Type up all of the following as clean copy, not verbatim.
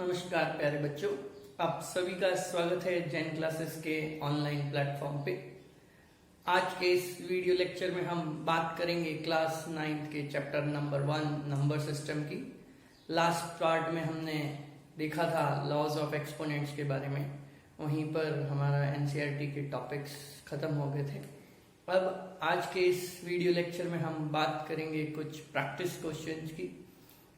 नमस्कार प्यारे बच्चों, आप सभी का स्वागत है जैन क्लासेस के ऑनलाइन प्लेटफॉर्म पे। आज के इस वीडियो लेक्चर में हम बात करेंगे क्लास 9th के चैप्टर नंबर 1 नंबर सिस्टम की। लास्ट पार्ट में हमने देखा था लॉज ऑफ एक्सपोनेंट्स के बारे में, वहीं पर हमारा एनसीईआरटी के टॉपिक्स खत्म हो गए थे। अब आज के इस वीडियो लेक्चर में हम बात करेंगे कुछ प्रैक्टिस क्वेश्चंस की।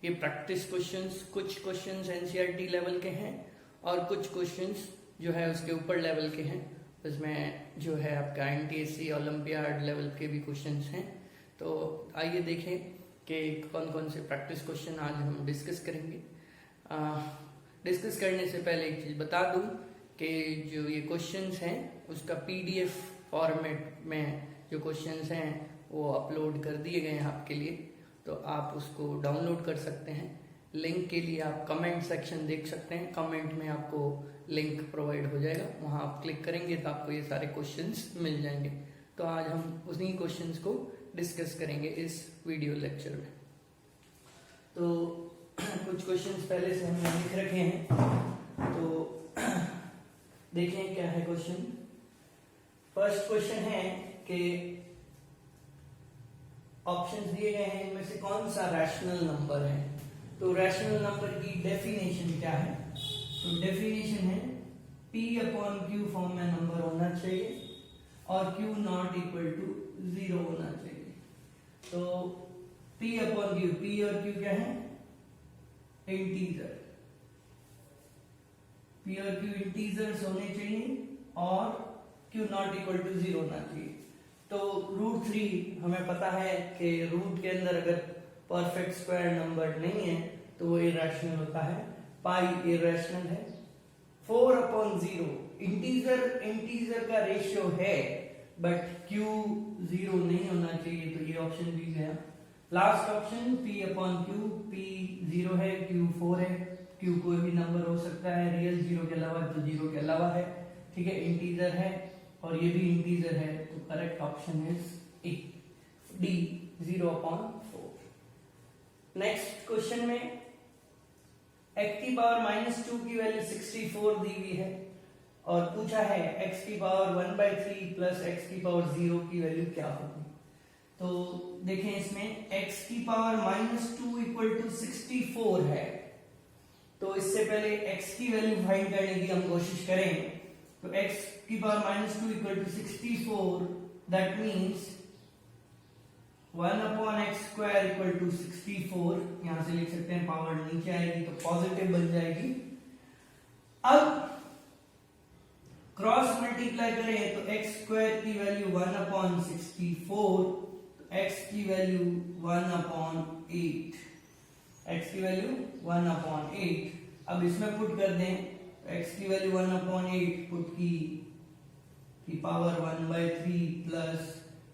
ये प्रैक्टिस क्वेश्चंस, कुछ क्वेश्चंस एनसीईआरटी लेवल के हैं और कुछ क्वेश्चंस जो है उसके ऊपर लेवल के हैं। इसमें जो है आपका एनटीएससी ओलंपियाड लेवल के भी क्वेश्चंस हैं। तो आइए देखें कि कौन कौन से प्रैक्टिस क्वेश्चन आज हम डिस्कस करेंगे। डिस्कस करने से पहले एक चीज़ बता दूं कि जो ये क्वेश्चंस हैं उसका पीडीएफ फॉर्मेट में जो क्वेश्चंस हैं वो अपलोड कर दिए गए हैं आपके लिए, तो आप उसको डाउनलोड कर सकते हैं। लिंक के लिए आप कमेंट सेक्शन देख सकते हैं, कमेंट में आपको लिंक प्रोवाइड हो जाएगा, वहां आप क्लिक करेंगे तो आपको ये सारे क्वेश्चंस मिल जाएंगे। तो आज हम उन्हीं क्वेश्चंस को डिस्कस करेंगे इस वीडियो लेक्चर में। तो कुछ क्वेश्चंस पहले से हमने लिख रखे हैं, तो देखें क्या है क्वेश्चन। फर्स्ट क्वेश्चन है कि ऑप्शंस दिए गए हैं, इनमें से कौन सा रैशनल नंबर है। तो रैशनल नंबर की डेफिनेशन क्या है? तो डेफिनेशन है P अपॉन Q फॉर्म में नंबर होना चाहिए और Q नॉट इक्वल टू 0 होना चाहिए। तो P अपॉन Q, P और Q क्या है? इंटीजर। P और Q इंटीजर्स होने चाहिए और Q नॉट इक्वल टू 0 होना चाहिए। तो √3 हमें पता है कि रूट के अंदर अगर परफेक्ट स्क्वायर नंबर नहीं है तो वो इरेशनल होता है। पाई इरेशनल है। 4 अपॉन 0 इंटीजर का रेशियो है, बट Q 0 नहीं होना चाहिए, तो ये ऑप्शन भी गया। Last option P upon Q, P 0 है, Q 4 है। Q कोई भी नंबर हो सकता है, रियल 0 के अलावा, तो 0 के अलावा है, ठीक है, इंटीजर है और ये भी इंटीजर है। तो correct option is a, D 0 upon 4। Next question में x की पावर -2 की वैल्यू 64 दी हुई है और पूछा है x की पावर 1/3 प्लस x की पावर 0 की वैल्यू क्या होगी। तो देखें, इसमें x की पावर -2 इक्वल टू 64 है, तो इससे पहले x की वैल्यू फाइंड करने की हम कोशिश करें। तो x की power -2 equal to 64, that means 1 upon X square equal to 64। यहां से लिख सकते हैं, पावर नीचे आएगी तो पॉजिटिव बन जाएगी। अब क्रॉस मल्टीप्लाई करें तो एक्स स्क्वायर की वैल्यू 1 अपॉन 64, तो एक्स की वैल्यू 1 अपॉन 8, एक्स की वैल्यू 1 अपॉन 8। अब इसमें पुट कर दें, x की वैल्यू 1 अपॉन 8 पुट की पावर 1/3 प्लस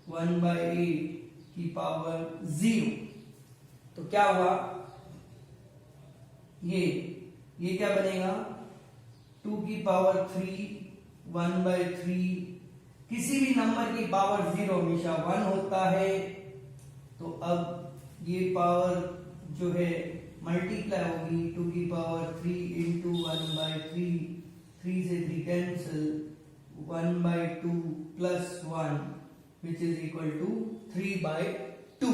1/8 की पावर 0। तो क्या हुआ, ये क्या बनेगा? 2 की पावर 3 1/3। किसी भी नंबर की पावर 0 हमेशा 1 होता है, तो अब ये पावर जो है मल्टीप्लाई होगी। 2 की पावर 3 इंटू 1/3, 3 से 3 cancel, 1/2 plus 1 which is equal to 3/2।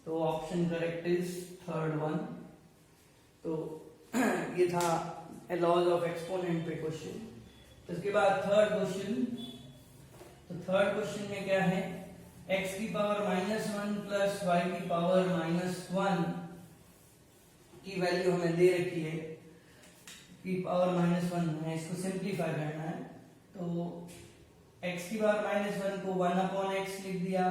तो option correct is third one. तो ये था लॉज ऑफ एक्सपोनेंट पे क्वेश्चन। इसके बाद थर्ड क्वेश्चन। तो थर्ड क्वेश्चन में क्या है? x की पावर -1 प्लस y की पावर -1 की वैल्यू हमें दे रखी है, की पावर -1 है, इसको सिंप्लीफाई करना है। तो x की पावर -1 को 1 अपॉन x लिख दिया,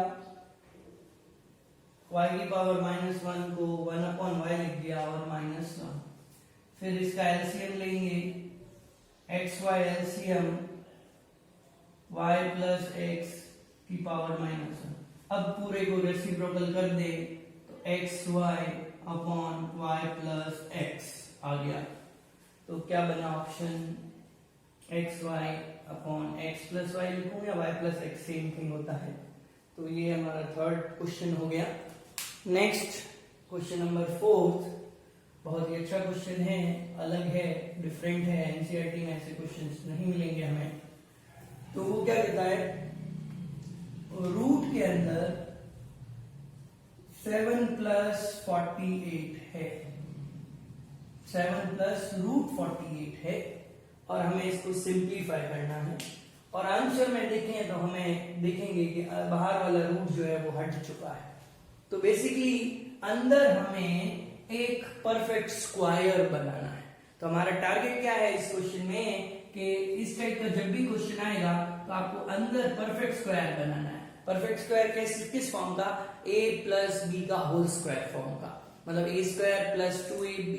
y की पावर -1 को 1 अपॉन y लिख दिया और -1। फिर इसका एलसीएम लेंगे, xy LCM y plus x की पावर -1। अब पूरे को रेसिप्रोकल कर दे तो xy upon y plus x आ गया। तो क्या बना option? xy upon x plus y लिखूं या y plus x, same thing होता है। तो ये हमारा थर्ड क्वेश्चन हो गया। Next question number 4। बहुत ही अच्छा क्वेश्चन है, अलग है, डिफरेंट है। एनसीईआरटी में ऐसे क्वेश्चंस नहीं मिलेंगे हमें। तो वो क्या कहता है, रूट के अंदर 7 + 48 है, 7 + √48 है, और हमें इसको सिंप्लीफाई करना है। और आंसर में देखें तो हमें देखेंगे कि बाहर वाला रूट जो है वो हट चुका है। तो बेसिकली अंदर हमें एक परफेक्ट स्क्वायर बनाना है। तो हमारा टारगेट क्या है इस क्वेश्चन में कि इस टाइप का जब भी क्वेश्चन आएगा तो आपको अंदर परफेक्ट स्क्वायर बनाना है। परफेक्ट स्क्वायर किस फॉर्म का, a + b का होल स्क्वायर फॉर्म का, मतलब a² + 2ab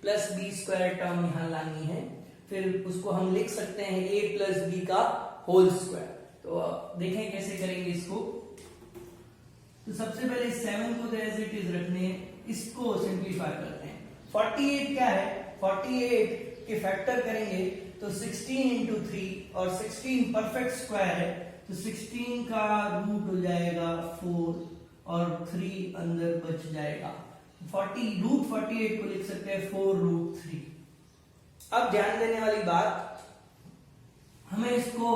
+ b² टर्म यहां लानी है। फिर उसको हम लिख सकते हैं a + b का होल स्क्वायर। तो देखें कैसे करेंगे इसको। तो सबसे पहले 7 को तो एज इट इज रखने हैं, इसको सिंप्लीफाई करते हैं। 48 क्या है, 48 के फैक्टर करेंगे तो 16 × 3, और 16 परफेक्ट स्क्वायर है तो 16 का रूट हो जाएगा 4 और 3 अंदर बच जाएगा। √48 को लिख सकते हैं 4√3। अब ध्यान देने वाली बात, हमें इसको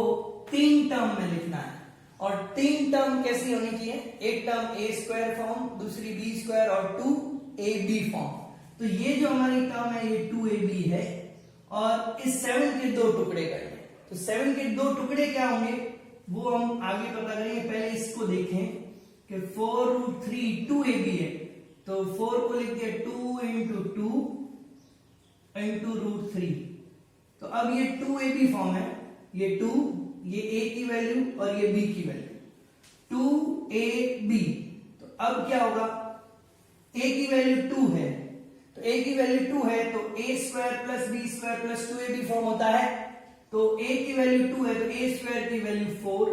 3 टर्म में लिखना है, और 3 टर्म कैसी होनी चाहिए, एक टर्म a² फॉर्म, दूसरी b² और 2ab फॉर्म। तो ये जो हमारी टर्म है ये 2ab है, और इस 7 के 2 टुकड़े करेंगे। तो 7 के 2 टुकड़े क्या होंगे वो हम आगे पता करेंगे। पहले इसको देखें कि 4√3 2ab है, तो 4 को लिख दिया 2 × 2 × √3। तो अब ये 2ab फॉर्म है, ये 2, ये a की वैल्यू और ये b की वैल्यू 2ab। तो अब क्या होगा, a की वैल्यू 2 है, तो a की वैल्यू 2 है तो a² + b² + 2ab फॉर्म होता है। तो a की वैल्यू 2 है तो a² की वैल्यू 4,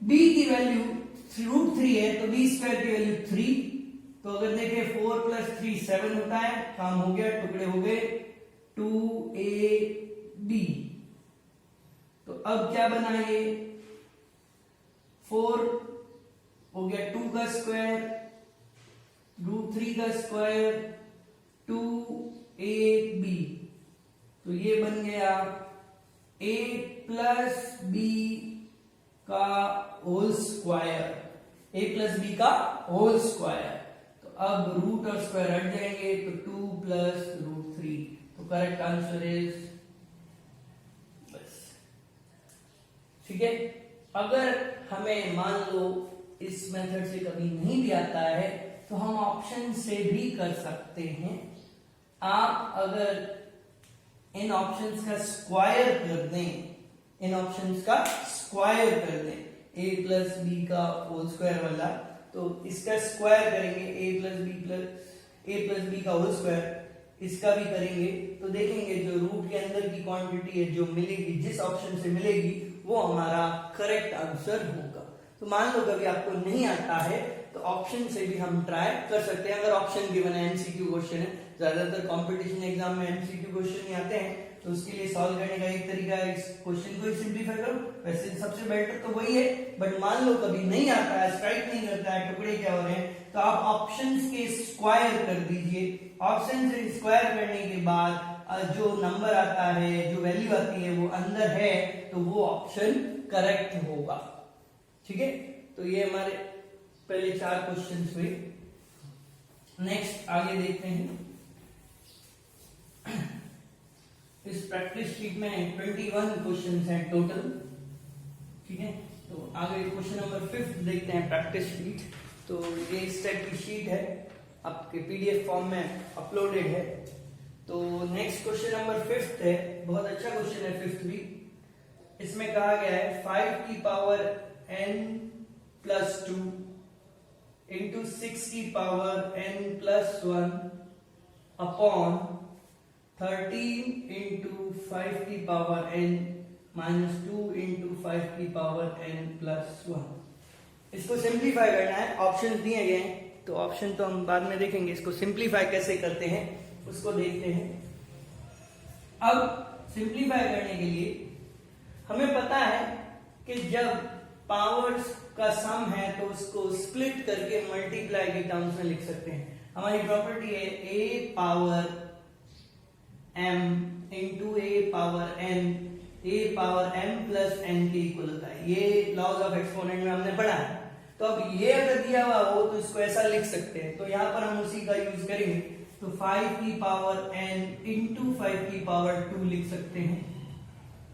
b की वैल्यू √3 है तो b² की वैल्यू 3। तो अगर देखें 4 + 3 7 होता है, काम हो गया, टुकड़े हो गए 2ab। तो अब क्या बना ये, 4 हो गया 2 का स्क्वायर, √3 का स्क्वायर, 2ab। तो ये बन गया a + b का होल स्क्वायर, a + b का होल स्क्वायर। तो अब रूट और स्क्वायर हट जाएंगे तो 2 + √3। तो करेक्ट आंसर इज, बस ठीक है। अगर हमें मान लो इस मेथड से कभी नहीं भी आता है तो हम ऑप्शन से भी कर सकते हैं। आप अगर इन ऑप्शंस का स्क्वायर कर दें, इन ऑप्शंस का स्क्वायर कर दें, a + b का होल स्क्वायर वाला, तो इसका स्क्वायर करेंगे a + b का होल स्क्वायर, इसका भी करेंगे तो देखेंगे जो रूट के अंदर की क्वांटिटी है जो मिलेगी, जिस ऑप्शन से मिलेगी वो हमारा करेक्ट आंसर होगा। तो मान लो कभी आपको नहीं आता है तो ऑप्शन से भी हम ट्राई कर सकते हैं। अगर ऑप्शन गिवन है, एमसीक्यू क्वेश्चन है, ज्यादातर कंपटीशन एग्जाम में एमसीक्यू क्वेश्चन ही आते हैं, तो उसके लिए सॉल्व करने का एक तरीका है इस क्वेश्चन को ही सिंप्लीफाई करो। वैसे सबसे बेटर तो वही है, बट मान लो कभी नहीं आता है, स्ट्राइक नहीं करता है, टुकड़े क्या हो रहे हैं, तो आप ऑप्शंस के स्क्वायर कर दीजिए। ऑप्शन से स्क्वायर करने के बाद जो नंबर आता है, जो वैल्यू आती है वो अंदर है, तो वो ऑप्शन करेक्ट होगा। ठीक है, तो ये हमारे पहले 4 क्वेश्चंस हुए। नेक्स्ट आगे देखते हैं। इस प्रैक्टिस शीट में 21 क्वेश्चंस हैं टोटल। ठीक है, तो आगे क्वेश्चन नंबर 5 देखते हैं प्रैक्टिस शीट। तो ये इस टाइप की शीट है, आपके पीडीएफ फॉर्म में अपलोडेड है। तो नेक्स्ट क्वेश्चन नंबर 5 है, बहुत अच्छा क्वेश्चन है 5th भी। इसमें कहा गया है 5 की पावर n + 2 into 6 की पावर n + 1 अपॉन 13 into 5 की पावर n - 2 into 5 की पावर n + 1। इसको सिंप्लीफाई करना है, ऑप्शन दिए गए हैं, तो ऑप्शन तो हम बाद में देखेंगे, इसको सिंप्लीफाई कैसे करते हैं उसको देखते हैं। अब सिंप्लीफाई करने के लिए हमें पता है कि जब पावर्स का सम है तो उसको स्प्लिट करके मल्टीप्लाई के टर्म्स में लिख सकते हैं। हमारी प्रॉपर्टी है a power m into a power m plus n के इक्वल होता है। ये लॉज ऑफ एक्सपोनेंट में हमने पढ़ा है। तो अब ये अगर दिया हुआ हो तो इसको ऐसा लिख सकते हैं, तो यहाँ पर हम उसी का यूज करेंगे। तो 5 की पावर n इंटू 5 की पावर 2 लिख सकते हैं,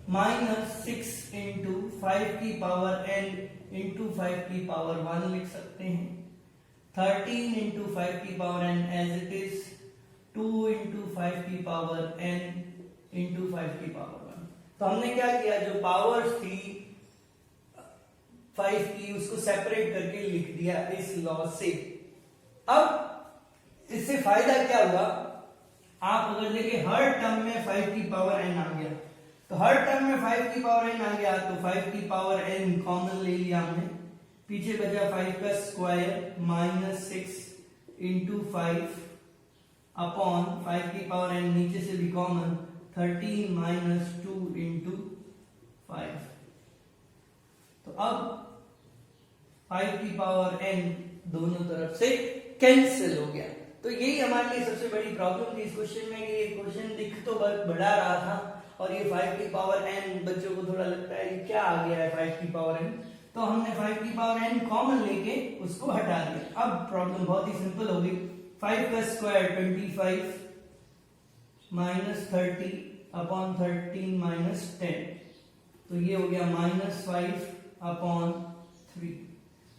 माइनस 6 इंटू 5 की पावर n इंटू 5 की पावर 1 लिख सकते हैं, 13 इंटू 5 की power n as it is, 2 into 5 की पावर n इंटू 5 की पावर 1। तो हमने क्या किया, जो पावर्स थी 5 की उसको सेपरेट करके लिख दिया इस लॉ से। अब इससे फायदा क्या हुआ, आप अगर देखिए हर टर्म में 5 की पावर n आ गया, तो हर टर्म में 5 की पावर n आ गया, तो 5 की पावर n कॉमन ले लिया हमने, पीछे बचा 5 का स्क्वायर माइनस 6 इंटू 5 अपॉन 5 की पावर n नीचे से भी कॉमन, 13 माइनस 2 इंटू 5। तो अब 5 की पावर n दोनों तरफ से कैंसिल हो गया। तो यही हमारे लिए सबसे बड़ी प्रॉब्लम थी इस क्वेश्चन में, ये क्वेश्चन दिख तो बढ़ा रहा था और ये 5 की पावर n बच्चों को थोड़ा लगता है ये क्या आ गया है 5 की पावर n, तो हमने 5 की पावर n कॉमन लेके उसको हटा दिया। अब प्रॉब्लम बहुत ही सिंपल हो गई, 5 का स्क्वायर 25 माइनस 30 अपॉन 13 माइनस 10, तो ये हो गया माइनस 5 अपॉन 3।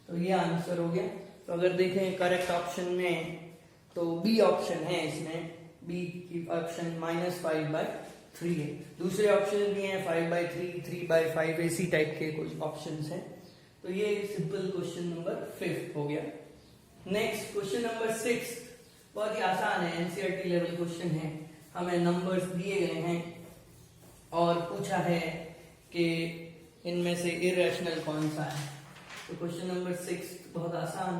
तो ये आंसर हो गया। तो अगर देखें करेक्ट ऑप्शन में तो बी ऑप्शन है, इसमें बी की ऑप्शन -5/3 है। दूसरे ऑप्शन भी हैं 5/3, 3/5, इसी टाइप के कुछ ऑप्शंस हैं। तो ये सिंपल क्वेश्चन नंबर 5 हो गया। नेक्स्ट क्वेश्चन नंबर 6 बहुत ही आसान है, एनसीईआरटी लेवल क्वेश्चन है। हमें नंबर्स दिए गए हैं और पूछा है कि इनमें से इरेशनल कौन सा है। तो क्वेश्चन नंबर 6 बहुत आसान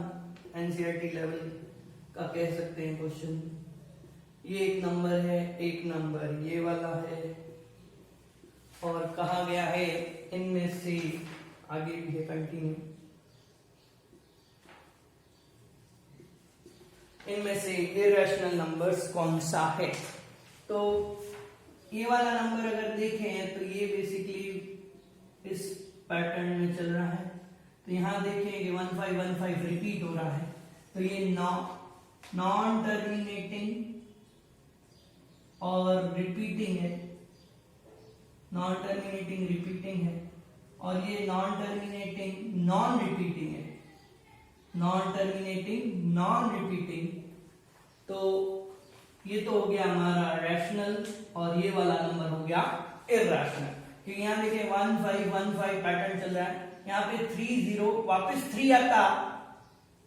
एनसीईआरटी लेवल का कह सकते हैं क्वेश्चन। ये एक नंबर है, एक नंबर ये वाला है, और कहा गया है इनमें से, आगे भी है कंटिन्यू, इनमें से इरेशनल नंबर्स कौन सा है। तो ये वाला नंबर अगर देखें तो ये बेसिकली इस पैटर्न में चल रहा है। तो यहां देखें कि 1515 रिपीट हो रहा है, तो ये नॉन टर्मिनेटिंग और रिपीटिंग है, नॉन टर्मिनेटिंग रिपीटिंग है, और ये नॉन टर्मिनेटिंग नॉन रिपीटिंग है, नॉन टर्मिनेटिंग नॉन रिपीटिंग। तो ये तो हो गया हमारा रैशनल और ये वाला नंबर हो गया इरैशनल। क्योंकि यहाँ देखिए 1515 पैटर्न चल रहा है, यहाँ पे 30 वापस 3 आता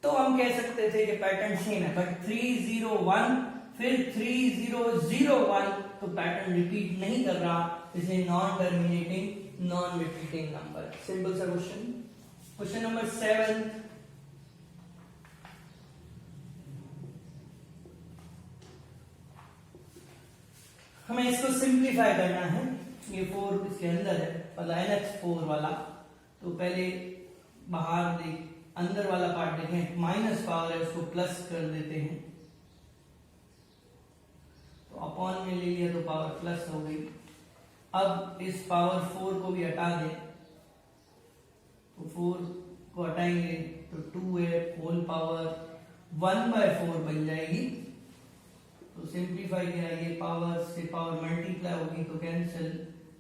तो हम कह सकते थे कि पैटर्न सेम है, बट 301 फिर 3001 तो पैटर्न रिपीट नहीं कर रहा, इसलिए non terminating non repeating number. Simple सा क्वेश्चन। क्वेश्चन नंबर 7, हमें इसको सिंप्लीफाई करना है। ये 4 इसके अंदर है, मतलब NH4 वाला। तो पहले बाहर देख, अंदर वाला पार्ट देखें, माइनस पावर है उसको प्लस कर देते हैं, तो अपॉन में ले लिया तो पावर प्लस हो गई। अब इस पावर 4 को भी हटा दें, तो 4 को हटाएंगे तो 2 है, होल पावर 1/4 बन जाएगी। तो सिंप्लीफाई किया, ये पावर से पावर मल्टीप्लाई होगी तो कैंसिल,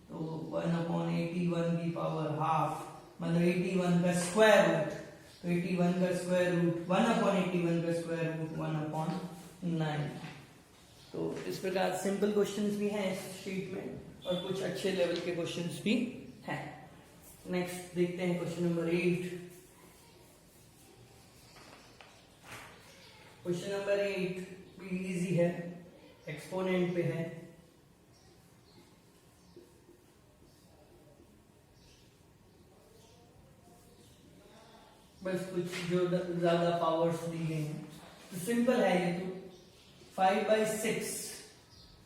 तो 1/81 की पावर हाफ, मतलब 81 का स्क्वायर रूट, तो 81 का स्क्वायर रूट 1/81 का स्क्वायर रूट 1/9। तो इस प्रकार सिंपल क्वेश्चंस भी हैं इस शीट में और कुछ अच्छे लेवल के क्वेश्चंस भी हैं। नेक्स्ट देखते हैं क्वेश्चन नंबर 8। क्वेश्चन नंबर 8 भी इजी है, एक्सपोनेंट पे है। बस कुछ जो ज्यादा पावर्स दी गई हैं, तो सिंपल है ये। तो 5/6,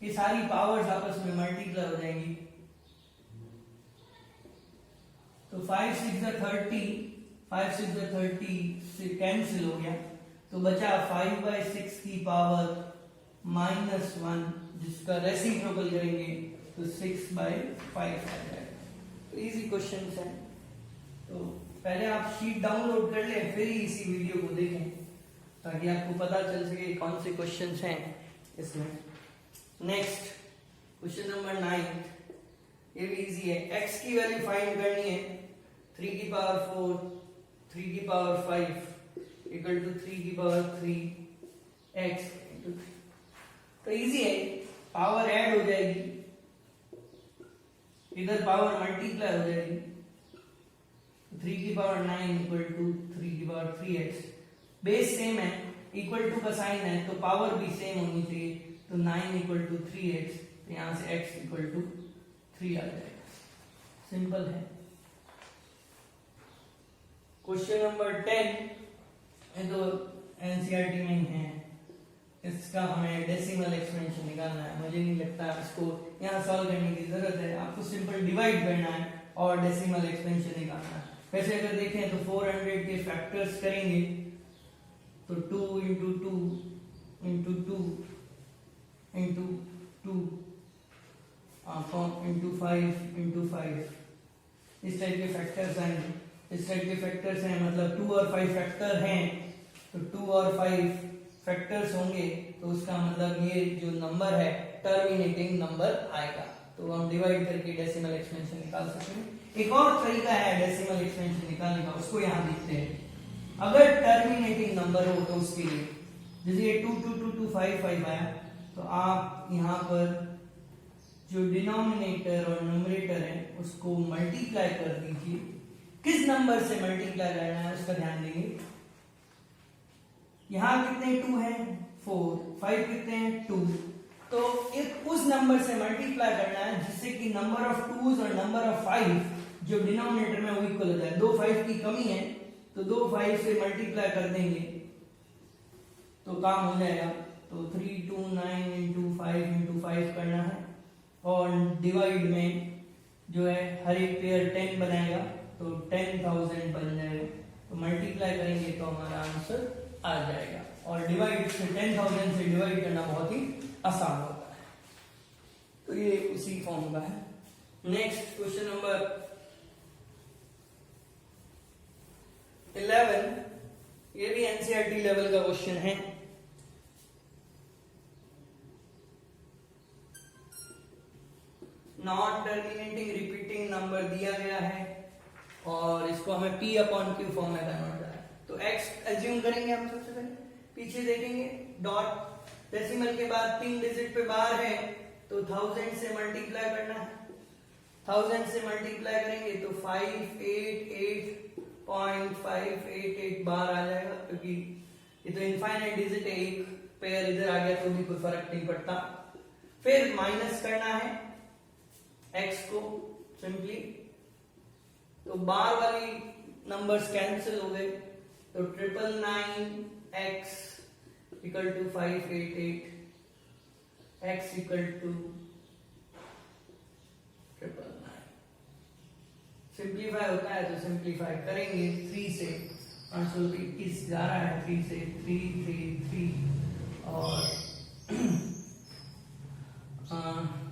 ये सारी पावर्स आपस में मल्टीप्लाई हो जाएंगी, तो 5 6 30, 5 6 30 से कैंसिल हो गया, तो बचा 5/6 की पावर -1, जिसका रेसिप्रोकल करेंगे तो 6/5 आ जाएगा। तो इजी क्वेश्चन है। तो पहले आप शीट डाउनलोड कर लें, फिर ही इसी वीडियो को देखें, ताकि आपको पता चल सके कौन से क्वेश्चंस हैं इसमें। नेक्स्ट क्वेश्चन नंबर 9, ये भी इजी है। x की वैल्यू फाइंड करनी है। 3 की पावर 4, 3 की पावर 5 इक्वल टू 3 की पावर 3x इंटू 3। तो इजी है, पावर ऐड हो जाएगी, इधर पावर मल्टीप्लाई हो जाएगी। 3 की पावर 9 इक्वल टू 3 की पावर 3x। बेस सेम है, इक्वल टू का साइन है, तो पावर भी सेम होनी चाहिए। तो 9 इक्वल टू 3x, तो यहां से x इक्वल टू 3 आ जाएगा। सिंपल है। क्वेश्चन नंबर 10, ये तो एनसीईआरटी में ही है, इसका हमें डेसिमल एक्सपेंशन निकालना है। मुझे नहीं लगता इसको यहाँ सॉल्व करने की जरूरत है, आपको सिंपल डिवाइड करना है और डेसिमल एक्सपेंशन निकालना है। वैसे अगर देखें तो 400 के फैक्टर्स करेंगे तो 2 into 2 into 2 into 2 into 5 into 5 इस टाइप के फैक्टर्स आएंगे। इस टाइप के फैक्टर्स हैं, मतलब 2 और 5 फैक्टर हैं, तो 2 और 5 फैक्टर्स होंगे, तो उसका मतलब ये जो नंबर है टर्मिनेटिंग नंबर आएगा। तो हम डिवाइड करके डेसिमल एक्सपेंशन निकाल सकते हैं। एक और तरीका है डेसिमल एक्सपेंशन निकालने का, उसको यहाँ देखते हैं। अगर टर्मिनेटिंग नंबर हो तो उसके लिए, जैसे ये 2 2 2 2 5 5 आया, तो आप यहाँ पर जो डिनोमिनेटर और न्यूमरेटर है उसको मल्टीप्लाई कर दीजिए। किस नंबर से मल्टीप्लाई करना है उसका ध्यान देंगे। यहां कितने 2 हैं 4, 5 कितने हैं 2, तो एक उस नंबर से मल्टीप्लाई करना है जिससे कि नंबर ऑफ 2s और नंबर ऑफ 5 जो डिनोमिनेटर में वो इक्वल हो जाए। 2 5 की कमी है, तो 2 5 से मल्टीप्लाई कर देंगे तो काम हो जाएगा। तो 3 2 9 इंटू 5 इंटू 5 करना है, और डिवाइड में जो है हर एक पेयर 10 बनाएगा, तो 10,000 बन जाएगा। तो मल्टीप्लाई करेंगे तो हमारा आंसर आ जाएगा। और डिवाइड से 10,000 से डिवाइड करना बहुत ही आसान होता है। तो ये उसी फॉर्म का है। नेक्स्ट क्वेश्चन नंबर 11, ये भी एनसीईआरटी लेवल का क्वेश्चन है। नॉन टर्मिनेटिंग रिपीटिंग नंबर दिया गया है और इसको हमें p अपॉन क्यू फॉर्म में कन्वर्ट करना है। तो x एज्यूम करेंगे हम, सबसे पहले पीछे देखेंगे, डॉट डेसिमल के बाद 3 डिजिट पे बार है, तो 1000 से मल्टीप्लाई करना है। 1000 से मल्टीप्लाई करेंगे तो 588.588 बार आ जाएगा, क्योंकि ये तो इनफाइनाइट डिजिट है, एक पेयर इधर आ गया तो भी कोई फर्क नहीं पड़ता। फिर माइनस करना है x को सिंपली, तो बार वाली नंबर्स कैंसिल हो गए, तो 999x equal to 588, x equal to 999। Simplify होता है तो सिंप्लीफाई करेंगे 3 से, 521 जा रहा है, 3 से 3 3 3 और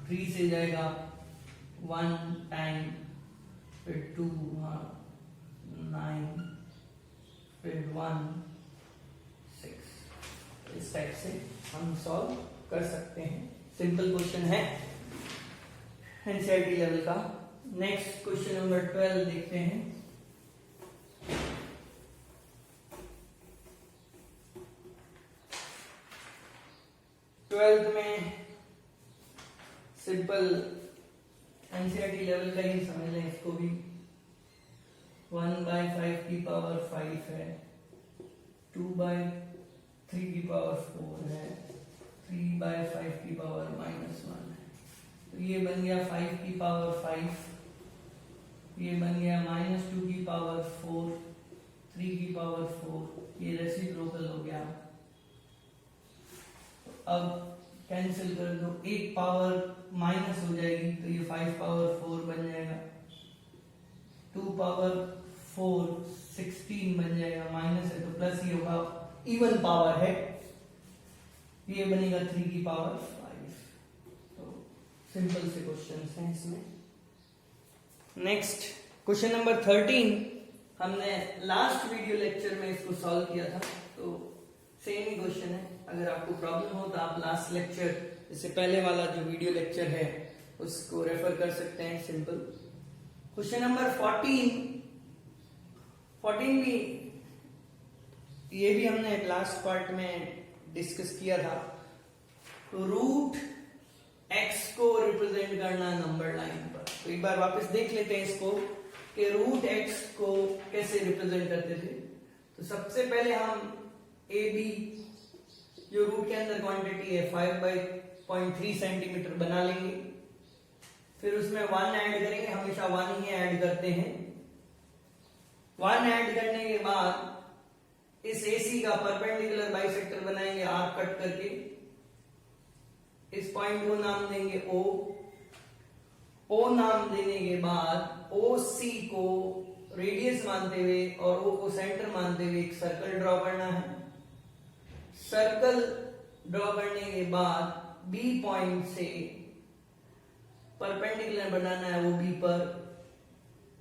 3 से जाएगा 1 टाइम, फिर 2 9, फिर 1 6। इस टाइप से हम सॉल्व कर सकते हैं। सिंपल क्वेश्चन है एनसीईआरटी लेवल का। नेक्स्ट क्वेश्चन नंबर 12 देखते हैं। ट्वेल्थ में सिंपल एनसीईआरटी लेवल का ही समझ लें इसको भी। 1/5 की पावर 5 है, 2/3 की पावर 4 है, 3/5 की पावर -1 है। तो ये बन गया 5 की पावर 5, ये बन गया -2 की पावर 4, 3 की पावर 4, ये रेसिप्रोकल हो गया। तो अब कैंसिल कर दो, एक पावर माइनस हो जाएगी, तो ये 5 पावर 4 बन जाएगा। 2 पावर 4 16 बन जाएगा, माइनस है तो प्लस ही होगा, इवन पावर है, ये बनेगा 3 की पावर 5। तो सिंपल से क्वेश्चन हैं इसमें। नेक्स्ट क्वेश्चन नंबर 13, हमने लास्ट वीडियो लेक्चर में इसको सॉल्व किया था, तो सेम ही क्वेश्चन है। अगर आपको प्रॉब्लम हो तो आप लास्ट लेक्चर, इससे पहले वाला जो वीडियो लेक्चर है उसको रेफर कर सकते हैं। सिंपल क्वेश्चन नंबर 14 भी, ये भी हमने लास्ट पार्ट में डिस्कस किया था। तो रूट एक्स को रिप्रेजेंट करना नंबर लाइन पर। तो एक बार वापस देख लेते हैं इसको कि रूट एक्स को कैसे रिप्रेजेंट करते थे। तो सबसे पहले हम ए बी जो रूट के अंदर क्वांटिटी है 5/0.3 सेंटीमीटर बना लेंगे, फिर उसमें 1 ऐड करेंगे, हमेशा 1 ही ऐड करते हैं। 1 ऐड करने के बाद इस AC का परपेंडिकुलर बाइसेक्टर बनाएंगे आर्क कट करके, इस पॉइंट को नाम देंगे O नाम देने के बाद OC को रेडियस मानते हुए और O को सेंटर मानते हुए एक सर्कल ड्रॉ करना है। सर्कल ड्रॉ करने के बाद B पॉइंट से परपेंडिकुलर बनाना है, वो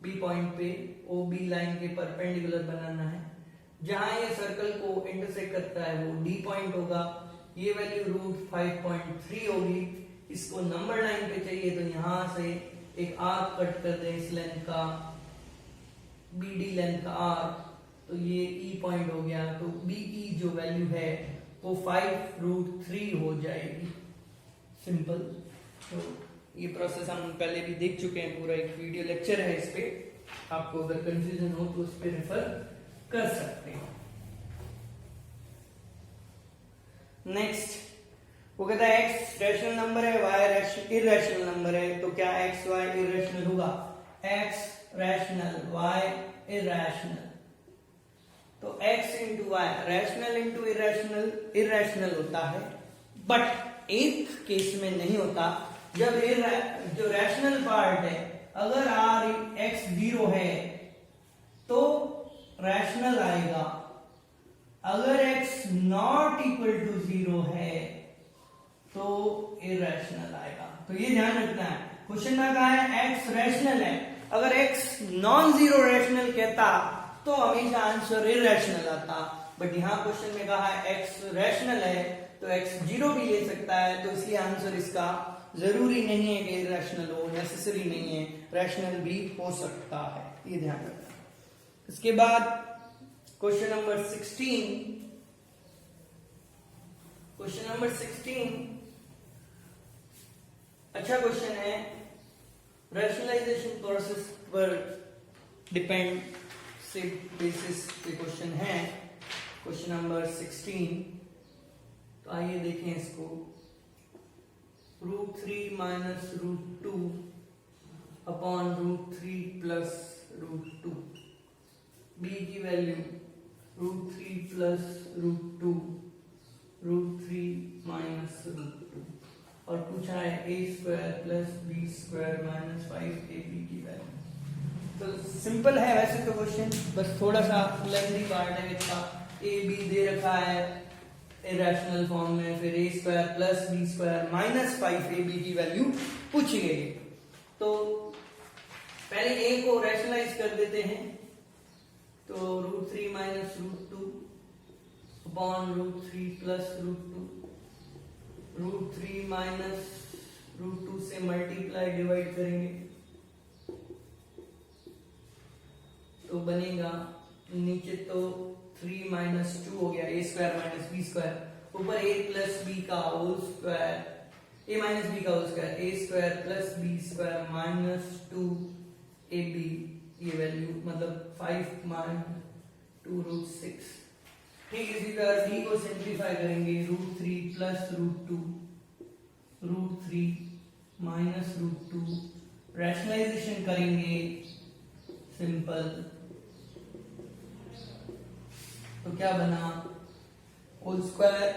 B पॉइंट पे OB लाइन के परपेंडिकुलर बनाना है। जहां ये सर्कल को इंटरसेक्ट करता है वो D पॉइंट होगा। ये वैल्यू रूट 5.3 होगी। इसको नंबर लाइन पे चाहिए तो यहां से एक आर्क कट कर दें इस लेंथ का, BD लेंथ का आर्क, तो ये E पॉइंट हो गया। तो BE जो वैल्यू है वो 5√3 हो जाएगी। सिंपल। तो ये प्रोसेस हम पहले भी देख चुके हैं, पूरा एक वीडियो लेक्चर है इस पे। आपको अगर कंफ्यूजन हो तो उस पे रेफर कर सकते हैं। नेक्स्ट वो कहता है x रैशनल नंबर है, y इररेशनल नंबर है। तो क्या x y इररेशनल होगा? x rational, y irrational. तो x into y rational into irrational होता है, बट एक केस में नहीं होता। जब जो रैशनल पार्ट है, अगर x 0 है तो रैशनल आएगा, अगर x नॉट इक्वल टू 0 है तो इररेशनल आएगा। तो ये ध्यान रखना है। क्वेश्चन में कहा है x रैशनल है, अगर x नॉन जीरो रैशनल कहता तो हमेशा आंसर इररेशनल आता, बट यहां क्वेश्चन में कहा है x रैशनल है तो x 0 भी ले सकता है, तो इसलिए आंसर इसका जरूरी नहीं है कि इररेशनल हो, नेसेसरी नहीं है, रैशनल भी हो सकता है। ये ध्यान रखना। इसके बाद क्वेश्चन नंबर 16, क्वेश्चन नंबर 16 अच्छा क्वेश्चन है। रैशनलाइजेशन प्रोसेस पर डिपेंड से बेसिस के क्वेश्चन है। क्वेश्चन नंबर 16, तो आइए देखें इसको। √3 माइनस √2 अपॉन √3 प्लस √2, b की वैल्यू √3 प्लस √2, √3 माइनस √2, और पूछा है a² plus b² minus 5ab की वैल्यू। तो सिंपल है वैसे तो क्वेश्चन, बस थोड़ा सा लेंथी पार्ट है इसका। a b दे रखा है इररेशनल फॉर्म में, फिर a² plus b² minus 5ab की वैल्यू पूछी गई है। तो पहले a को रैशनलाइज कर देते हैं। तो √3 माइनस √2 अपॉन √3 प्लस √2, √3 माइनस √2 से मल्टीप्लाई डिवाइड करेंगे तो बनेगा, नीचे तो 3 माइनस 2 हो गया, a² माइनस b², ऊपर a प्लस b का whole square, a minus b का whole square, a² plus b² minus 2ab, ये वैल्यू मतलब 5 माइनस 2√6। ठीक, इसी तरह b को सिंप्लीफाई करेंगे, √3 प्लस √2, √3 माइनस √2, रैशनलाइजेशन करेंगे सिंपल, तो क्या बना, होल स्क्वायर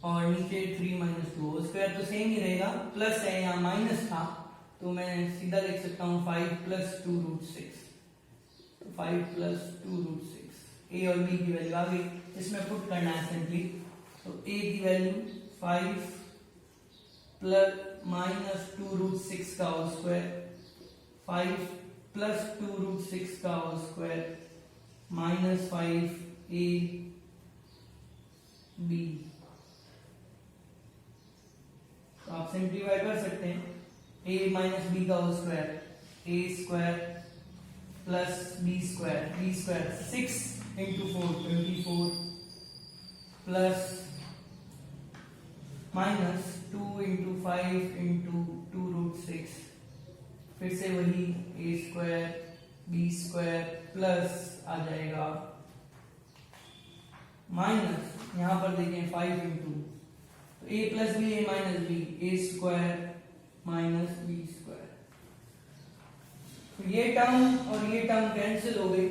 और नीचे 3 माइनस 2, होल स्क्वायर तो सेम ही रहेगा, प्लस है यहाँ माइनस था तो मैं सीधा लिख सकता हूँ 5 प्लस 2√6, तो 5 प्लस 2√6, ए और बी की वैल्यू आ गई, इसमें पुट करना है सिंपली। तो ए की वैल्यू 5 प्लस माइनस 2√6 का होल स्क्वायर, 5 प्लस 2√6 का whole square minus 5 a b. तो आप सिंप्लीफाई कर सकते हैं, a माइनस बी का whole square, a square plus b square, 6 into 4 24 plus minus 2 into 5 into 2√6, फिर से वही a square b square plus आ जाएगा माइनस, यहां पर देखें 5 इंटू तो a plus B A minus b, a square minus b square. तो ये टर्म और ये टर्म कैंसिल हो गई।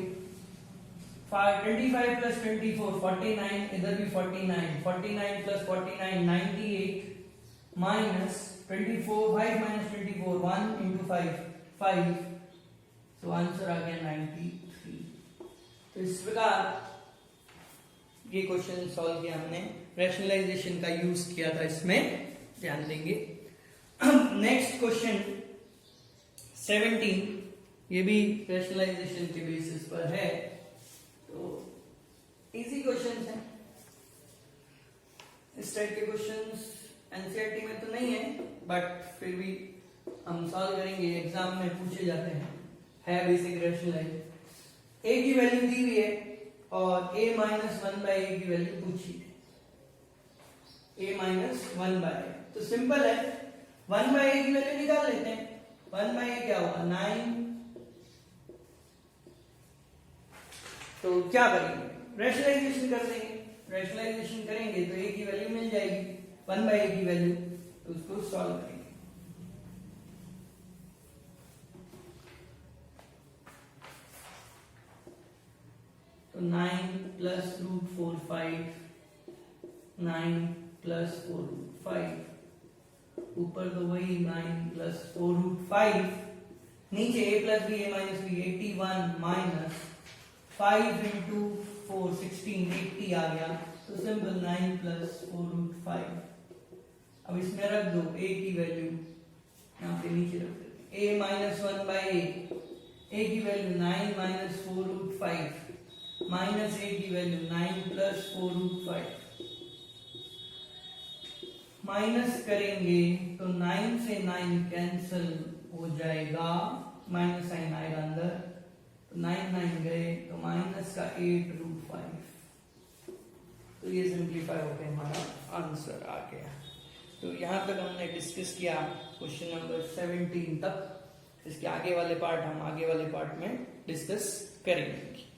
25 प्लस 24 49, इधर भी 49 प्लस 49 98 माइनस 24 5 माइनस 24 1 इंटू 5, तो आंसर आ गया 93। तो इस प्रकार ये क्वेश्चन सॉल्व किया हमने, रैशनलाइजेशन का यूज किया था, इसमें ध्यान देंगे। नेक्स्ट क्वेश्चन 17, ये भी रैशनलाइजेशन के बेसिस पर है। तो इजी क्वेश्चंस हैं, इस टाइप के क्वेश्चंस एनसीईआरटी में तो नहीं है, बट फिर भी हम सॉल्व करेंगे, एग्जाम में पूछे जाते हैं, है बेसिक रैशनलाइज। ए की वैल्यू दी हुई है और a माइनस 1/a की वैल्यू पूछी है, a माइनस 1/a। तो सिंपल है, 1/a की वैल्यू निकाल लेते हैं। 1/a क्या होगा 9। तो क्या करेंगे, रैशनलाइजेशन कर देंगे, रैशनलाइजेशन करेंगे तो a की वैल्यू मिल जाएगी 1/a की वैल्यू, तो उसको सॉल्व करेंगे। तो 9 प्लस √4 9 प्लस 4√5, ऊपर तो वही 9 प्लस 4√5, नीचे a plus B A minus B 81 minus 5 into 4 16 80 आ गया। तो सिंपल 9 प्लस 4√5। अब इसमें रख दो a की वैल्यू, यहाँ पे नीचे रख दो a माइनस 1/a, a की वैल्यू 9 माइनस 4√5 माइनस a की वैल्यू 9 प्लस 4√5, माइनस करेंगे तो 9 से 9 कैंसिल हो जाएगा, माइनस साइन आएगा अंदर, तो 9 गए तो माइनस का 8√5। तो ये सिंप्लीफाई होकर हमारा आंसर आ गया। तो यहाँ तक हमने डिस्कस किया क्वेश्चन नंबर 17 तक। इसके आगे वाले पार्ट हम आगे वाले पार्ट में डिस्कस करेंगे।